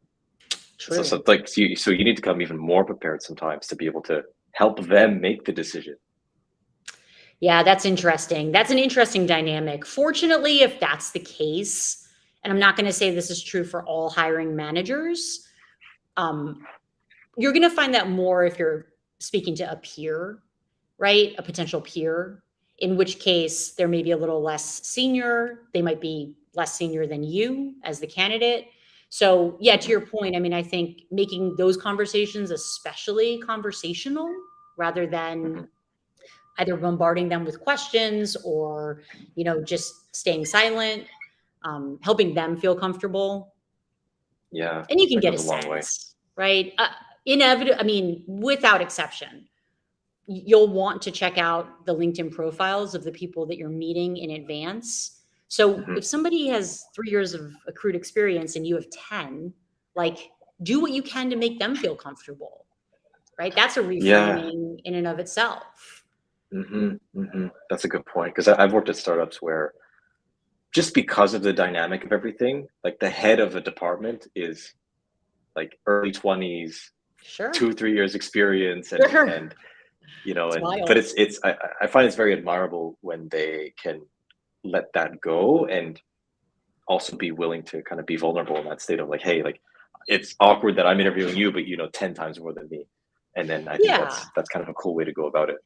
So True. it's like so you need to come even more prepared sometimes to be able to help them make the decision. Yeah, that's interesting. That's an interesting dynamic. Fortunately, if that's the case, and I'm not going to say this is true for all hiring managers, um, you're going to find that more if you're speaking to a peer, right? A potential peer, in which case there may be a little less senior. They might be less senior than you as the candidate. So, yeah, to Hmm. your point, I mean, I think making those conversations especially conversational rather than Hmm. either bombarding them with questions or, just staying silent, helping them feel comfortable. Yeah, And you can that get a goes a long way. sense, right? I mean, without exception, you'll want to check out the LinkedIn profiles of the people that you're meeting in advance. So Hmm. if somebody has 3 years of accrued experience and you have 10, like do what you can to make them feel comfortable, right? That's a Yeah. reframing in and of itself. Hmm. Hmm. That's a good point because I've worked at startups where just because of the dynamic of everything, like the head of a department is like early 20s, Sure. 2 3 years experience, Sure. and It's but wild. I find it's very admirable when they can let that go and also be willing to kind of be vulnerable in that state of like, hey, like it's awkward that I'm interviewing you, but 10 times more than me. And then I think Yeah. that's kind of a cool way to go about it.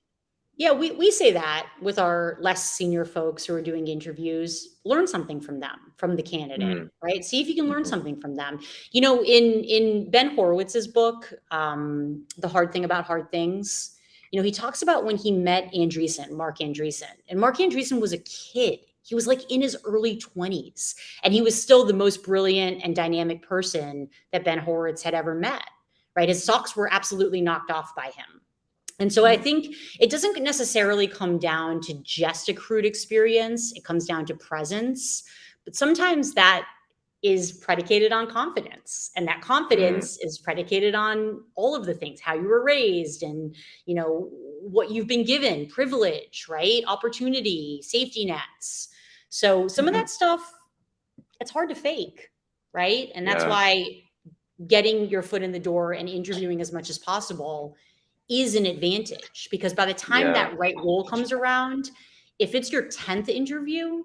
Yeah, we say that with our less senior folks who are doing interviews, learn something from them, from the candidate, Mm, right? See if you can learn hmm. something from them. In Ben Horowitz's book, The Hard Thing About Hard Things, he talks about when he met Mark Andreessen, and Mark Andreessen was a kid. He was like in his early 20s, and he was still the most brilliant and dynamic person that Ben Horowitz had ever met, right? His socks were absolutely knocked off by him. And so I Mm, think it doesn't necessarily come down to just accrued experience. It comes down to presence. But sometimes that is predicated on confidence. And that mm, confidence is predicated on all of the things, how you were raised and, what you've been given, privilege, right? Opportunity, safety nets. So some of hmm. that stuff, it's hard to fake, right? And that's Yeah. why getting your foot in the door and interviewing as much as possible is an advantage because by the time Yeah. that right role comes around, if it's your 10th interview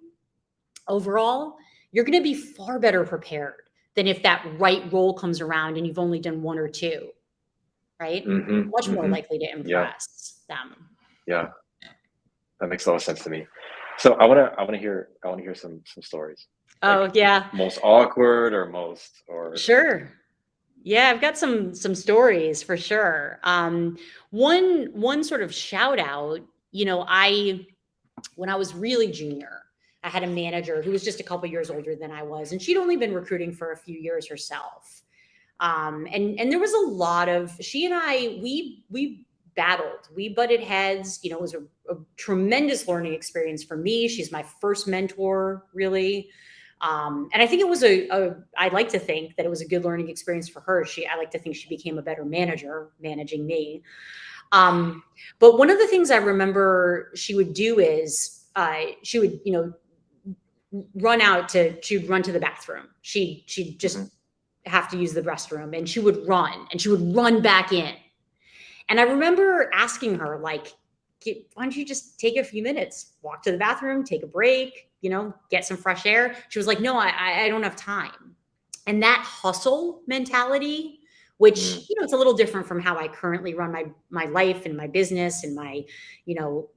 overall, you're going to be far better prepared than if that right role comes around and you've only done one or two, right? Hmm. Much more Hmm. likely to Yeah. impress them. Yeah. That makes a lot of sense to me. So I want to hear some stories. Like Oh, yeah. most awkward or most or Sure. Yeah, I've got some stories for sure. One sort of shout out, I when I was really junior, I had a manager who was just a couple years older than I was, and she'd only been recruiting for a few years herself. And there was a lot of, she and I, we battled, we butted heads. You know, it was a tremendous learning experience for me. She's my first mentor, really. And I think it was I'd like to think that it was a good learning experience for her. I like to think she became a better manager managing me. But one of the things I remember she would do is she would, you know, she'd run to the bathroom. She'd just have to use the restroom, and she would run back in. And I remember asking her, like, why don't you just take a few minutes, walk to the bathroom, take a break, you know, get some fresh air. She was like, no, I don't have time. And that hustle mentality, which, you know, it's a little different from how I currently run my life and my business and my, you know,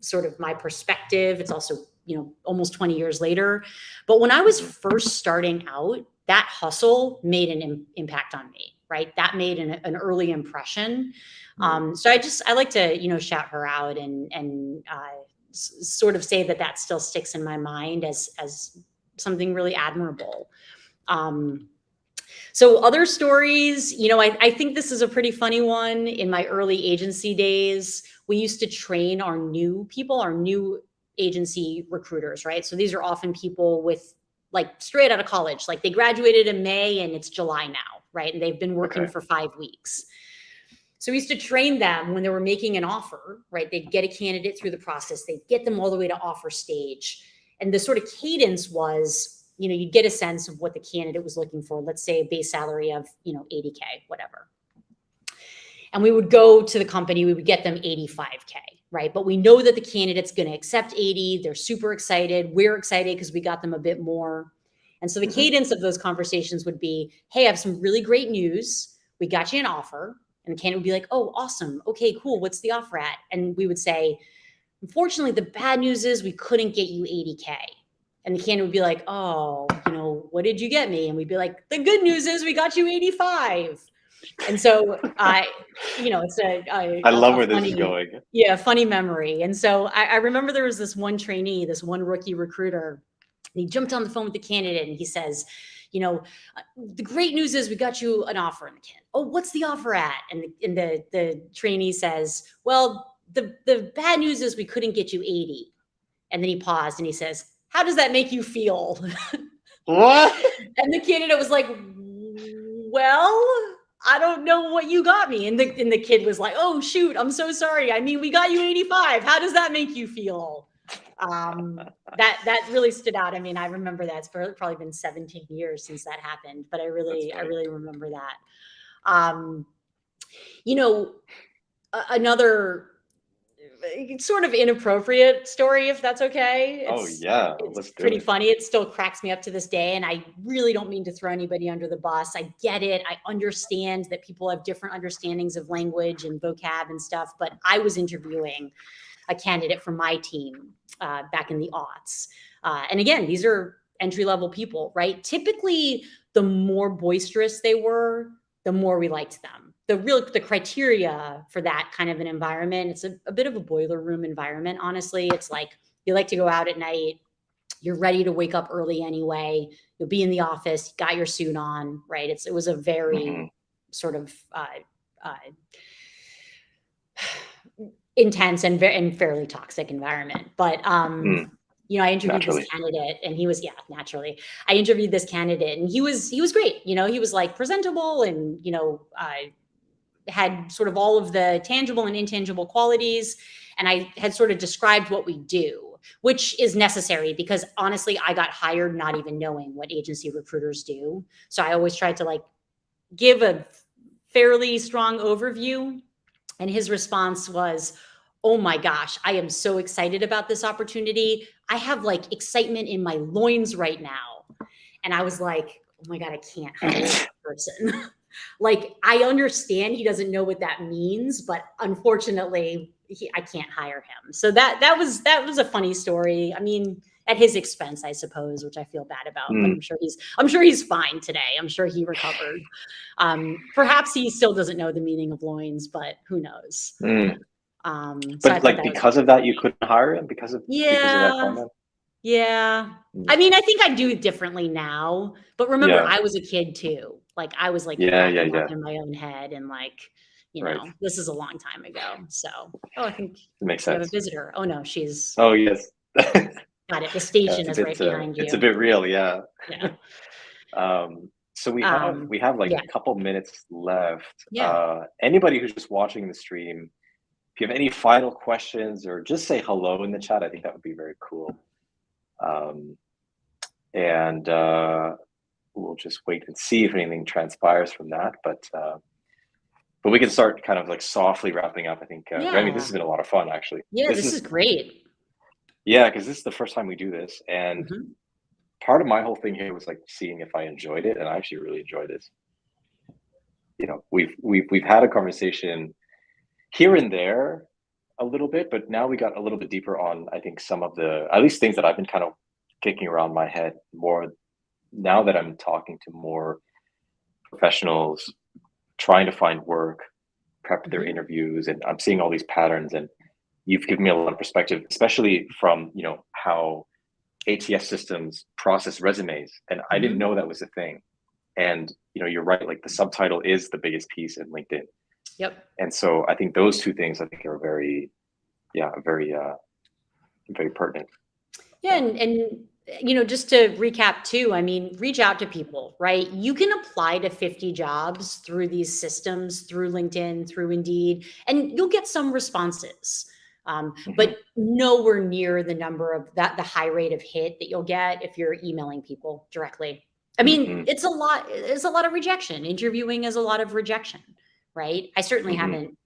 sort of my perspective. It's also, you know, almost 20 years later. But when I was first starting out, that hustle made an impact on me, right? That made an early impression. So I like to, you know, shout her out and sort of say that still sticks in my mind as something really admirable. So other stories, you know, I think this is a pretty funny one. In my early agency days, we used to train our new agency recruiters, right? So these are often people with, like, straight out of college, like they graduated in May and it's July now, right? And they've been working for 5 weeks. So we used to train them when they were making an offer, right? They'd get a candidate through the process, they'd get them all the way to offer stage. And the sort of cadence was, you know, you'd get a sense of what the candidate was looking for. Let's say a base salary of, you know, 80K, whatever. And we would go to the company, we would get them 85K, right? But we know that the candidate's going to accept 80. They're super excited. We're excited because we got them a bit more. And so the cadence of those conversations would be, hey, I have some really great news. We got you an offer. And the candidate would be like, oh, awesome. Okay, cool. What's the offer at? And we would say, unfortunately, the bad news is we couldn't get you 80K. And the candidate would be like, oh, you know, what did you get me? And we'd be like, the good news is we got you 85. And so you know, it's I love where this is going. Yeah, funny memory. And so I remember there was this one trainee, this one rookie recruiter, and he jumped on the phone with the candidate and he says, you know, the great news is we got you an offer. And the candidate, oh, what's the offer at? And the trainee says, well, the bad news is we couldn't get you 80. And then he paused and he says, how does that make you feel? What? And the candidate was like, well, I don't know what you got me. And the kid was like, oh, shoot, I'm so sorry. I mean, we got you 85. How does that make you feel? That really stood out. I mean, I remember that. It's probably been 17 years since that happened, but I really remember that. You know, another sort of inappropriate story, if that's okay. It's pretty funny. It still cracks me up to this day. And I really don't mean to throw anybody under the bus. I get it. I understand that people have different understandings of language and vocab and stuff, but I was interviewing a candidate from my team back in the aughts. And again, these are entry-level people, right? Typically, the more boisterous they were, the more we liked them. The criteria for that kind of an environment, it's a bit of a boiler room environment, honestly. It's like you like to go out at night, you're ready to wake up early anyway, you'll be in the office, got your suit on, right? It was a very sort of intense and fairly toxic environment. But you know, I interviewed this candidate and he was, naturally. I interviewed this candidate and he was great. You know, he was like presentable and, you know, had sort of all of the tangible and intangible qualities. And I had sort of described what we do, which is necessary because honestly, I got hired not even knowing what agency recruiters do. So I always tried to like give a fairly strong overview. And his response was, oh my gosh, I am so excited about this opportunity. I have like excitement in my loins right now. And I was like, oh my God, I can't hire this person. Like, I understand he doesn't know what that means, but unfortunately, I can't hire him. So that was a funny story. I mean, at his expense, I suppose, which I feel bad about. But I'm sure he's fine today. I'm sure he recovered. Perhaps he still doesn't know the meaning of loins, but who knows? But like because of that, you couldn't hire him because of that comment? Yeah. I mean, I think I'd do it differently now. But remember, I was a kid too. Like I was like Yeah, yeah, cracking up yeah. in my own head and like, Right. this is a long time ago. So, oh, I think It makes we have a sense. visitor. Oh no, she's Oh, yes. got it. The Yeah, station is right behind it's a you. bit real, yeah. Yeah. So Um, we have like yeah. a couple minutes left. Yeah. Anybody who's just watching the stream, if you have any final questions or just say hello in the chat, I think that would be very cool. Um, and we'll just wait and see if anything transpires from that. But we can start kind of like softly wrapping up. I think Remy, this Yeah. has been a lot of fun actually. Yeah. This This is is great. Yeah, because this is the first time we do this, and Mhm. part of my whole thing here was like seeing if I enjoyed it, and I actually really enjoyed this. We've had a conversation here and there a little bit, but now we got a little bit deeper on I think some of the at least things that I've been kind of kicking around my head more now that I'm talking to more professionals trying to find work, prep their Mhm. interviews, and I'm seeing all these patterns, and you've given me a lot of perspective, especially from how ATS systems process resumes, and I didn't Mhm. know that was a thing. And you're right, like the subtitle is the biggest piece in LinkedIn. Yep. And so I think those two things I think are very, yeah, very pertinent. Yeah, Yeah. and just to recap too, I mean, reach out to people, right? You can apply to 50 jobs through these systems, through LinkedIn, through Indeed, and you'll get some responses. Hmm. But nowhere near the number of the high rate of hit that you'll get if you're emailing people directly. I mean, Hmm. it's a lot of rejection. Interviewing is a lot of rejection, right? I certainly Hmm. haven't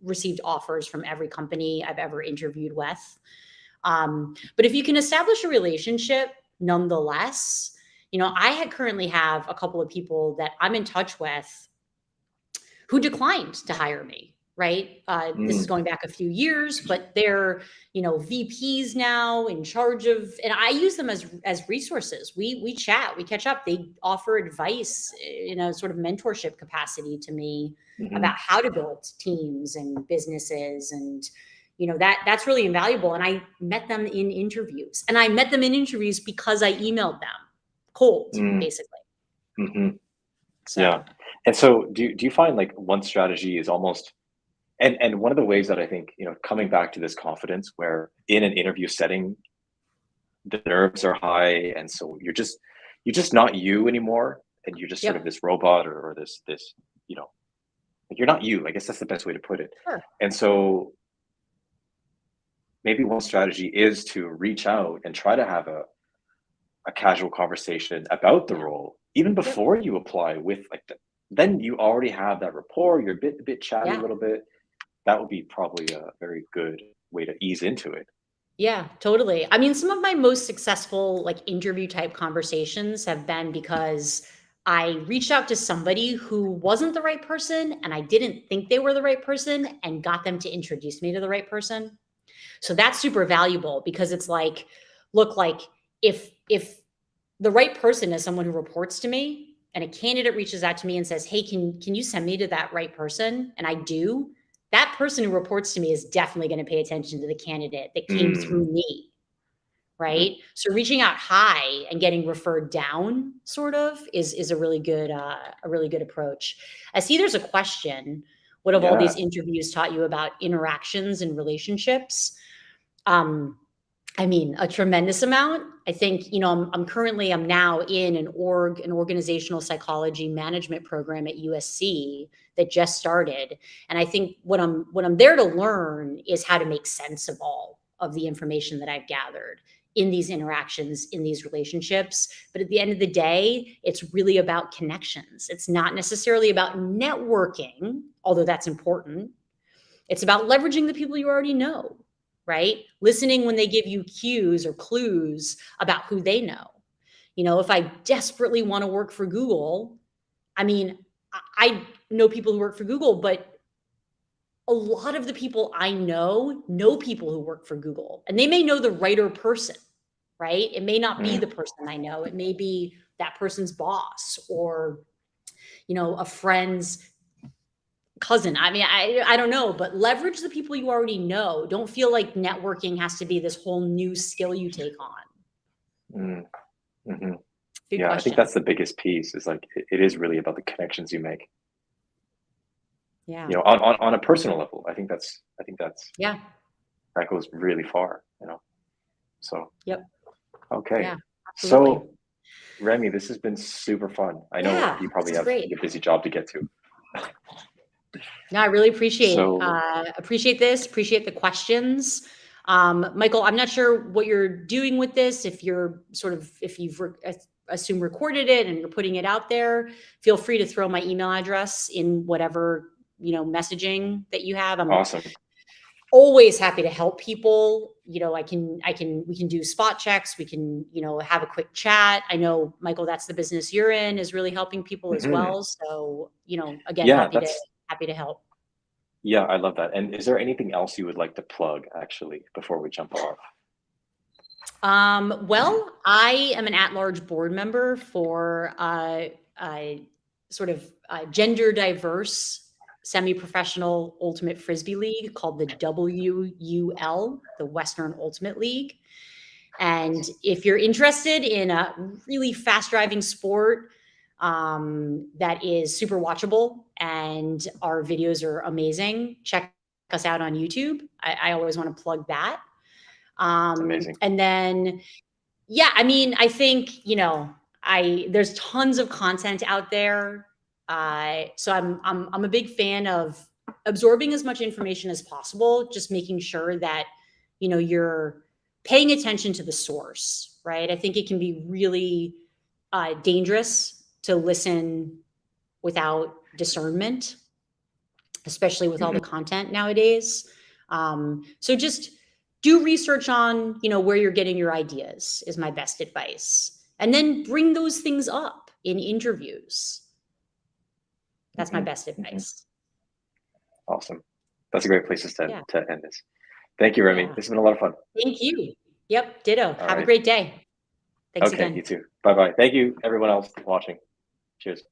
received offers from every company I've ever interviewed with. But if you can establish a relationship nonetheless, I currently have a couple of people that I'm in touch with who declined to hire me. Right. This is Mm. going back a few years, but they're, VPs now in charge of, and I use them as resources. We chat, we catch up. They offer advice in a sort of mentorship capacity to me Hmm. about how to build teams and businesses, and that's really invaluable. And I met them in interviews, and I met them in interviews because I emailed them cold, Mm. basically. Hmm. Yeah. So And so do you find like one strategy is almost and one of the ways that I think, coming back to this confidence where in an interview setting, the nerves are high, and so you're just not you anymore, and you're just sort of yep. this robot or this, you know, like you're not you. I guess that's the best way to put it. Sure. And so maybe one strategy is to reach out and try to have a casual conversation about the Yeah. role, even Yep. before you apply with then you already have that rapport, you're a bit chatty a Yeah. little bit. That would be probably a very good way to ease into it. Yeah, totally. I mean, some of my most successful like interview type conversations have been because I reached out to somebody who wasn't the right person and I didn't think they were the right person and got them to introduce me to the right person. So that's super valuable because it's like, look, like if the right person is someone who reports to me and a candidate reaches out to me and says, "Hey, can you send me to that right person?" and I do, that person who reports to me is definitely going to pay attention to the candidate that came Mm, through me, mhm. right? So reaching out high and getting referred down sort of is a really good approach. I see there's a question, what have all these Yeah. interviews taught you about interactions and relationships? Um I mean, a tremendous amount. I think, I'm now in an organizational psychology management program at USC that just started. And I think what I'm there to learn is how to make sense of all of the information that I've gathered in these interactions, in these relationships. But at the end of the day, it's really about connections. It's not necessarily about networking, although that's important. It's about leveraging the people you already know, right? Listening when they give you cues or clues about who they know. If I desperately want to work for Google, I mean, I know people who work for Google, but a lot of the people I know people who work for Google, and they may know the writer person, right? It may not be Mm, the person I know. It may be that person's boss or, a friend's cousin. I mean, I don't know, but leverage the people you already know. Don't feel like networking has to be this whole new skill you take on. mm, mhm. Good Yeah, I think question. that's the biggest piece is like it is really about the connections you make. Yeah. You know, on a personal level. I think that's Yeah. that goes really far, you know. So, Yep. okay. Yeah. Absolutely. So, Remy, this has been super fun. I know Yeah. you This probably is have great. a busy job to get to. No, I really So, appreciate this. Appreciate the questions. Michael, I'm not sure what you're doing with this. If you're sort of if you've assume recorded it and you're putting it out there, feel free to throw my email address in whatever messaging that you have. I'm awesome. always happy to help people. We can do spot checks. We can have a quick chat. I know, Michael, that's the business you're in, is really helping people as Mhm. well. So again, Yeah, that's happy to help. yeah, I love that. And is there anything else you would like to plug actually before we jump off? Well, I am an at-large board member for a sort of gender diverse semi-professional ultimate frisbee league called the WUL, the Western Ultimate League. And if you're interested in a really fast driving sport that is super watchable and our videos are amazing, check us out on YouTube. I always want to plug that. It's amazing. And then, yeah, I mean, I think, there's tons of content out there. So I'm a big fan of absorbing as much information as possible, just making sure that, you're paying attention to the source, right? I think it can be really dangerous to listen without discernment, especially with all the Mhm. content nowadays. So just do research on, where you're getting your ideas is my best advice. And then bring those things up in interviews. That's my Mhm. best Mhm. advice. Awesome. That's a great place Yeah. to end this. Thank you, Remy. Yeah. This has been a lot of fun. Thank you. Yep. Ditto. All Have a right. great day. Thanks Okay, you again. too. Bye bye. Thank you, everyone else watching. Cheers.